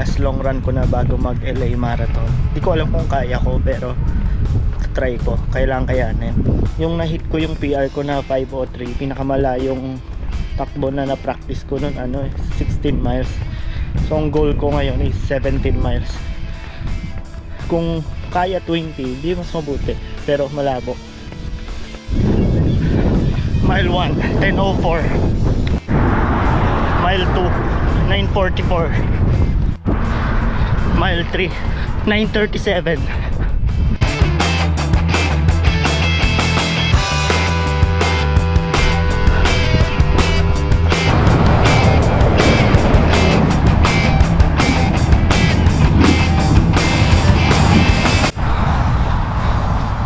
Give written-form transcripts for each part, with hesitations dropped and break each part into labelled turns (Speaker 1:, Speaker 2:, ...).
Speaker 1: last long run ko na bago mag LA Marathon. Hindi ko alam kung kaya ko, pero try ko, kailangan kayanin. Yung na-hit ko yung PR ko na 5:03, pinakamalayong takbo na na-practice ko nun 16 miles. So ang goal ko ngayon is 17 miles. Kung kaya 20, di mas mabuti, pero malabo. Mile 1, 10:04. Mile 2, 9:44. Mile 3, 9:37.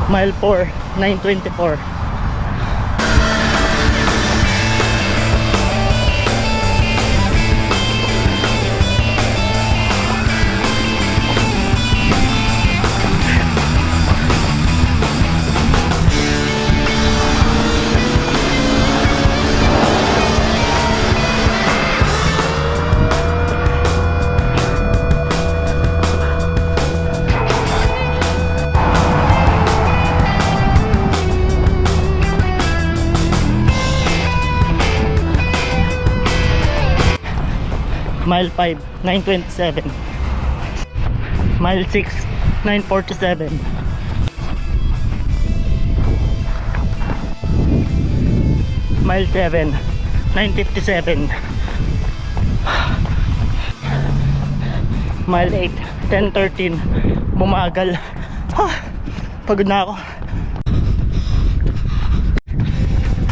Speaker 1: Mile 4, 9:24. Mile 5, 9:27. Mile 6, 9:47. Mile 7, 9:57. Mile 8, 10:13. Bumagal. Pagod na ako.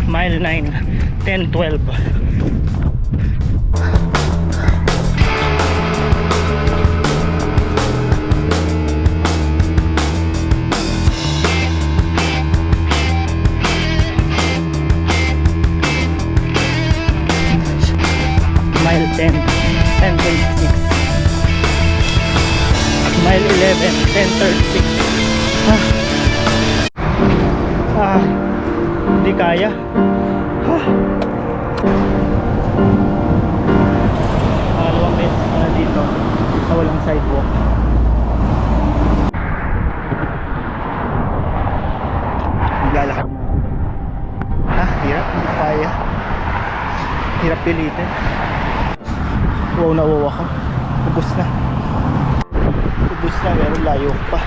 Speaker 1: Mile 9, 10:12. Mile 10, 10:26. Mile 11, 10:36. Hindi kaya. Pangalawang beses ko na dito sa walang sidewalk. Naglalakad na. Hirap. Hindi kaya. Hirap pilitin. Wow, nawawa ko. Ubus na. Ubus na, pero layo pa.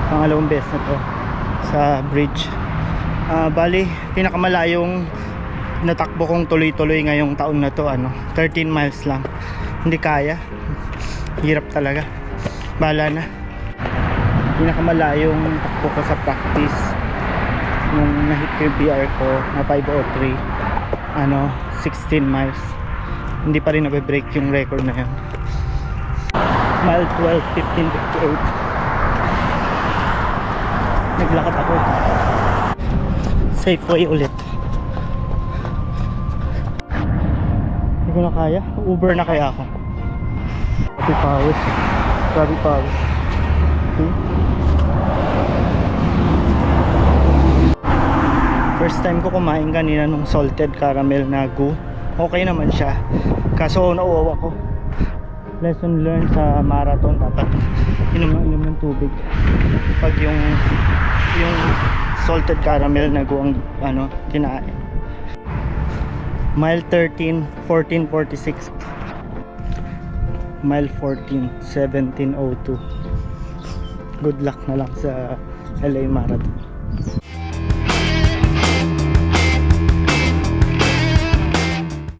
Speaker 1: Pangalawang beses na to sa bridge. Bali, pinakamalayong natakbo kong tuloy-tuloy ngayong taon na to 13 miles lang. Hindi kaya. Hirap talaga. Bahala na. Pinakamalayong takbo ko sa practice nung na-hit ko yung PR ko na 5:03, 16 miles. Hindi pa rin nabe-break yung record na yun. Mile 12, 15:58. Naglakad ako. Safeway ulit. Hindi ko na kaya. Uber na kaya ako. Grabe pawis. Grabe pawis. First time ko kumain kanina nung salted caramel na goo. Okay naman siya, kaso nauwawa ko. Lesson learned sa marathon, dapat inom ng tubig pag yung salted caramel na goo ang kinain. Mile 13, 14:46. Mile 14, 17:02. Good luck na lang sa LA Marathon.